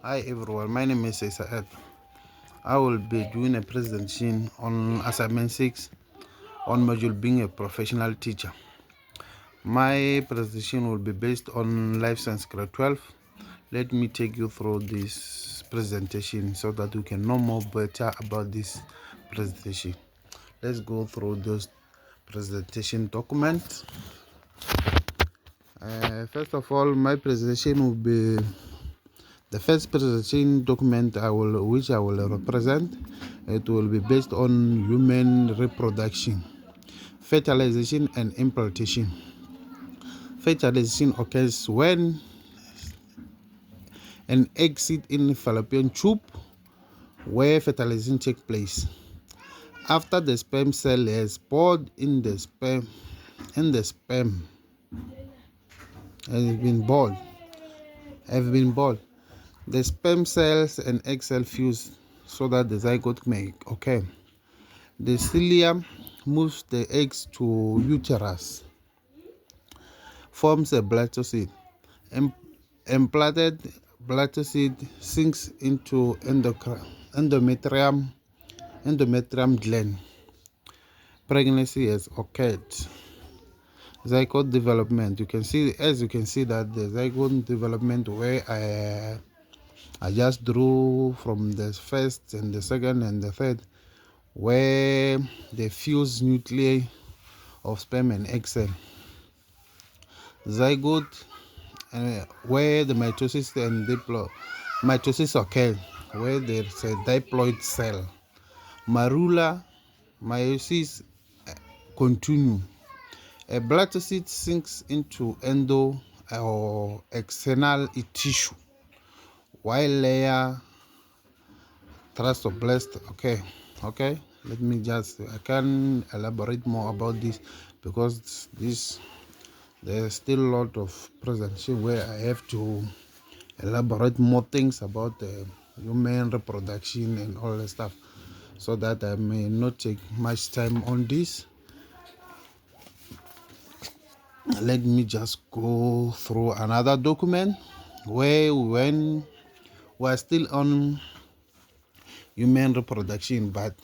Hi everyone, my name is Seisa Edgar. I will be doing a presentation on assignment 6 on module being a professional teacher. My presentation will be based on life science grade 12. Let me take you through this presentation so that you can know more better about this presentation. Let's go through those presentation documents. First of all, my presentation will be the first presentation document which I will represent. It will be based on human reproduction, fertilization and implantation. Fertilization occurs when an egg sits in fallopian tube where fertilization takes place. After the sperm cell has poured in the sperm has been boiled, the sperm cells and egg cell fuse so that the zygote may occur. The cilia moves the eggs to uterus, forms a blastocyst. Implanted blastocyst sinks into endometrium gland. Pregnancy has occurred. Zygote development. As you can see that the zygote development where I just drew from the first and the second and the third, where the fused nuclei of sperm and egg cell. Zygote, where the mitosis and mitosis occur, where there's a diploid cell. Marula, meiosis continue. A blastocyst sinks into endo or external tissue, while layer thromboblast. Okay. I can elaborate more about this because there's still a lot of presentation where I have to elaborate more things about human reproduction and all that stuff, so that I may not take much time on this. Let me just go through another document where when we're still on human reproduction, but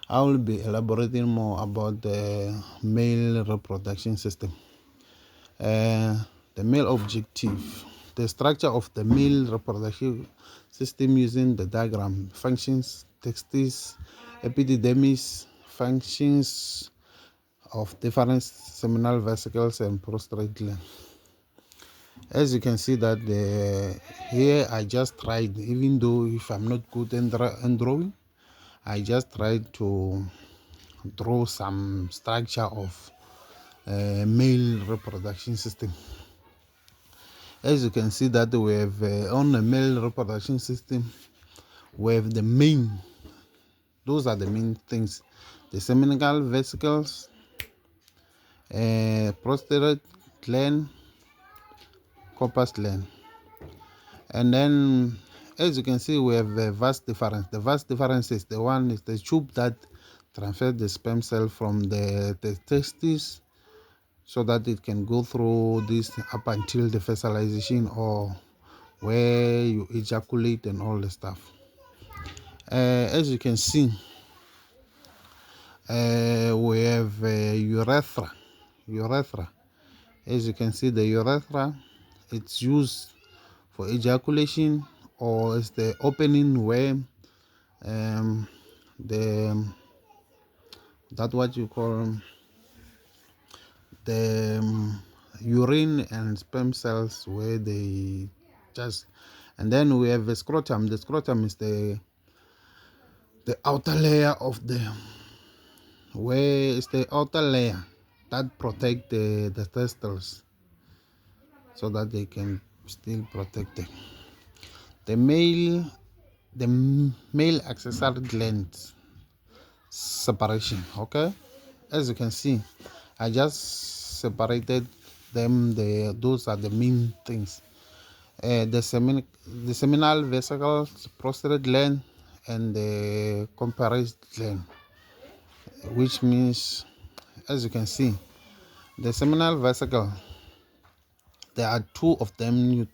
I will be elaborating more about the male reproduction system. The male objective, the structure of the male reproductive system using the diagram: functions, testes, epididymis, functions of different seminal vesicles and prostate gland. As you can see that here I just tried, even though if I'm not good in drawing, I just tried to draw some structure of male reproduction system. As you can see that we have on the male reproduction system, we have those are the main things: the seminal vesicles, prostate gland, corpus gland. And then, as you can see, we have a vast difference. The vast difference is the tube that transfers the sperm cell from the testes so that it can go through this up until the fertilization, or where you ejaculate and all the stuff. As you can see, we have urethra. As you can see, the urethra, it's used for ejaculation, or it's the opening where the that what you call the urine and sperm cells where they just. And then we have the scrotum. The scrotum is the outer layer of the where is the outer layer that protect the testicles so that they can still protect them. The male accessory glands separation. Okay, as you can see, I just separated them. Those are the main things. The seminal vesicles, prostate gland, and the comparase gland, which means, as you can see, the seminal vesicle, there are two of them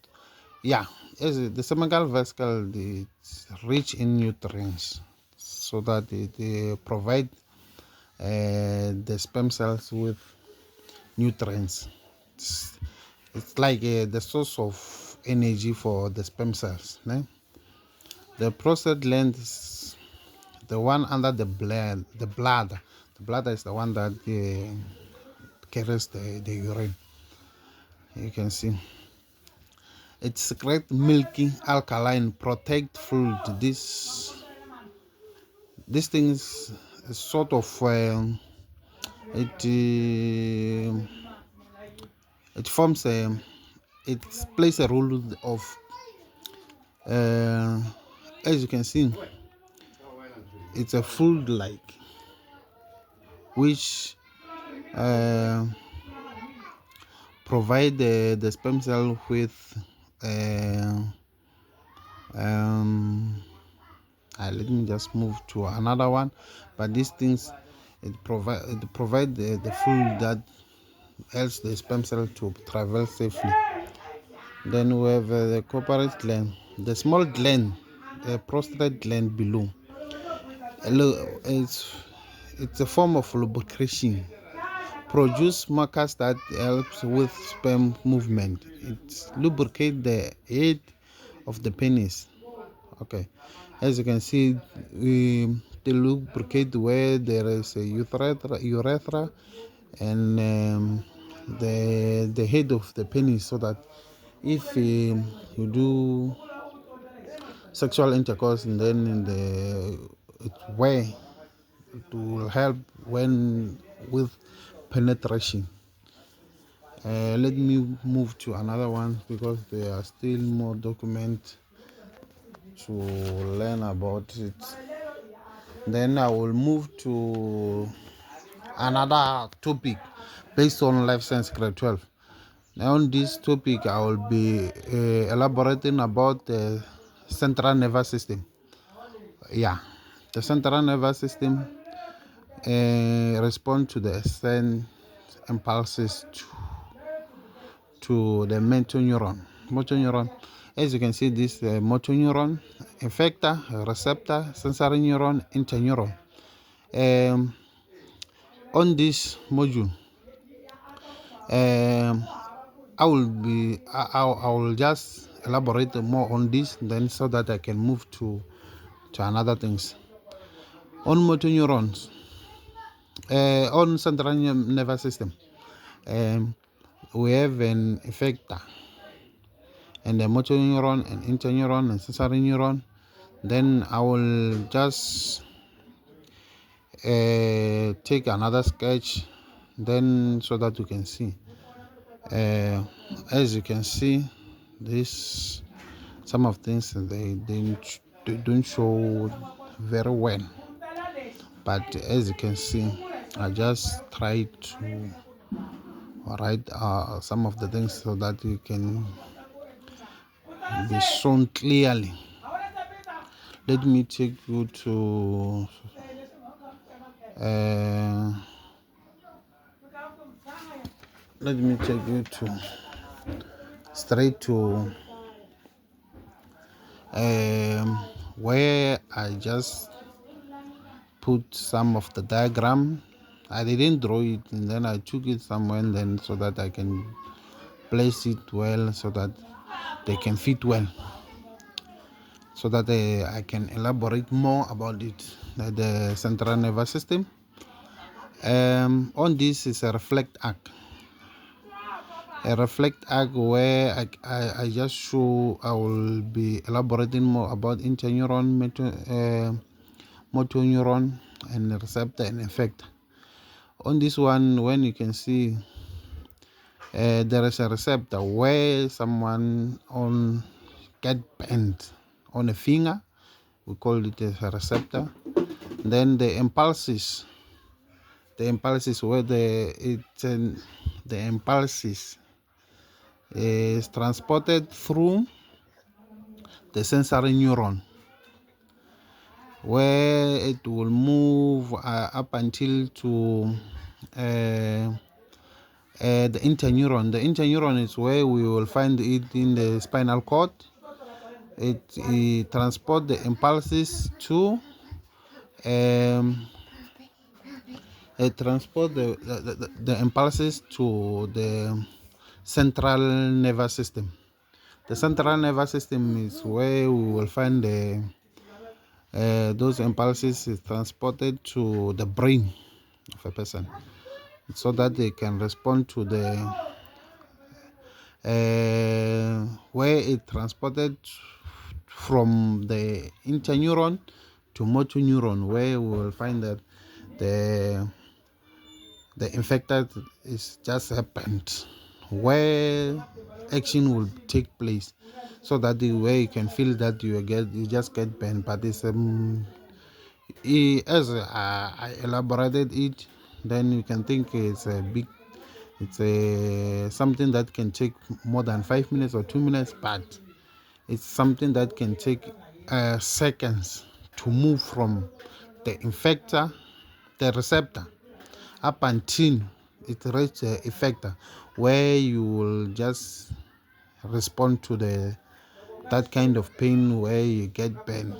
Yeah, as the seminal vesicle is rich in nutrients, so that it provide the sperm cells with nutrients. It's like the source of energy for the sperm cells. Ne? The prostate gland is the one under the blood. The bladder is the one that carries the urine. You can see it secretes milky alkaline protect fluid. This thing is sort of it it forms a it plays a role of as you can see, it's a fluid like which uh, provide the sperm cell with uh, um, let me just move to another one. But these things, it provide the fluid that helps the sperm cell to travel safely. Then we have the corporate gland, the small gland, the prostate gland below. It's a form of lubrication. Produce markers that helps with sperm movement. It lubricates the head of the penis. Okay, as you can see, they lubricate where there is a urethra and the head of the penis, so that if you do sexual intercourse and then in the way it will help when with penetration. Let me move to another one because there are still more documents to learn about it. Then I will move to another topic based on life science grade 12. Now on this topic I will be elaborating about the central nervous system. Yeah, the central nervous system respond to the send impulses to the motor neuron. As you can see, this motor neuron, effector, receptor, sensory neuron, interneuron. On this module, I will just elaborate more on this, then so that I can move to another things. On motor neurons, on central nervous system, we have an effector and the motor neuron and interneuron and sensory neuron. Then I will just take another sketch, then so that you can see. As you can see, this some of things they don't show very well, but as you can see, I just try to write some of the things so that you can be shown clearly. Let me take you to let me take you to straight to where I just put some of the diagram. I didn't draw it, and then I took it somewhere, and then so that I can place it well, so that they can fit well, so that I can elaborate more about it. The central nervous system. On this is a reflect arc. A reflect arc where I just show. I will be elaborating more about interneuron, motor neuron, and receptor and effector. On this one, when you can see there is a receptor where someone on get bent on a finger, we call it a receptor. Then the impulses where the impulses is transported through the sensory neuron, where it will move up until to The interneuron. The interneuron is where we will find it in the spinal cord. It transport the impulses to it transport the impulses to the central nervous system. The central nervous system is where we will find those impulses is transported to the brain of a person, so that they can respond to the where it transported from the interneuron to motor neuron, where we will find that the infected is just happened, where action will take place, so that the way you can feel that you just get burned. But it's as I elaborated it, then you can think it's a something that can take more than 5 minutes or 2 minutes, but it's something that can take seconds to move from the infector, the receptor, up until it reaches the effector, where you will just respond to that kind of pain where you get burned.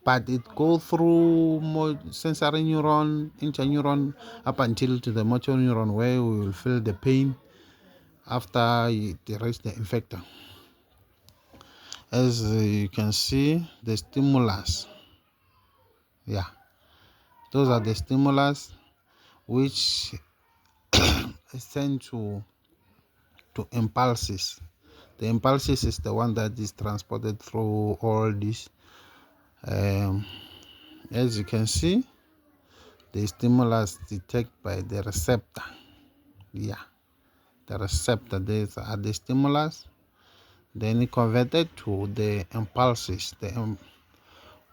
But it goes through more sensory neuron, interneuron, up until to the motor neuron, where we will feel the pain after it reaches the infector. As you can see, the stimulus, those are the stimulus which is sent to impulses. The impulses is the one that is transported through all this. As you can see, the stimulus detected by the receptor. The receptor, these are the stimulus. Then it converted to the impulses,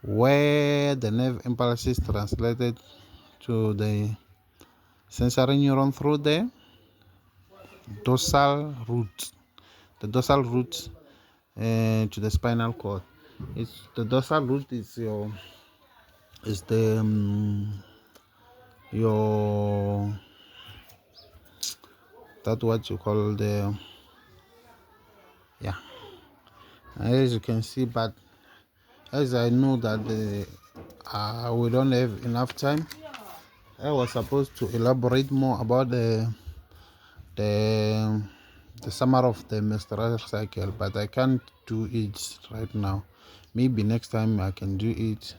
where the nerve impulses translated to the sensory neuron through the dorsal root. The dorsal root to the spinal cord. The dorsal root is your that what you call the as you can see. But as I know that we don't have enough time, I was supposed to elaborate more about the summary of the menstrual cycle, but I can't do it right now. Maybe next time I can do it,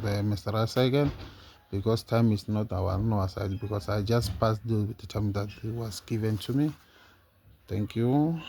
the menstrual cycle, because time is not our side, because I just passed the time that was given to me. Thank you.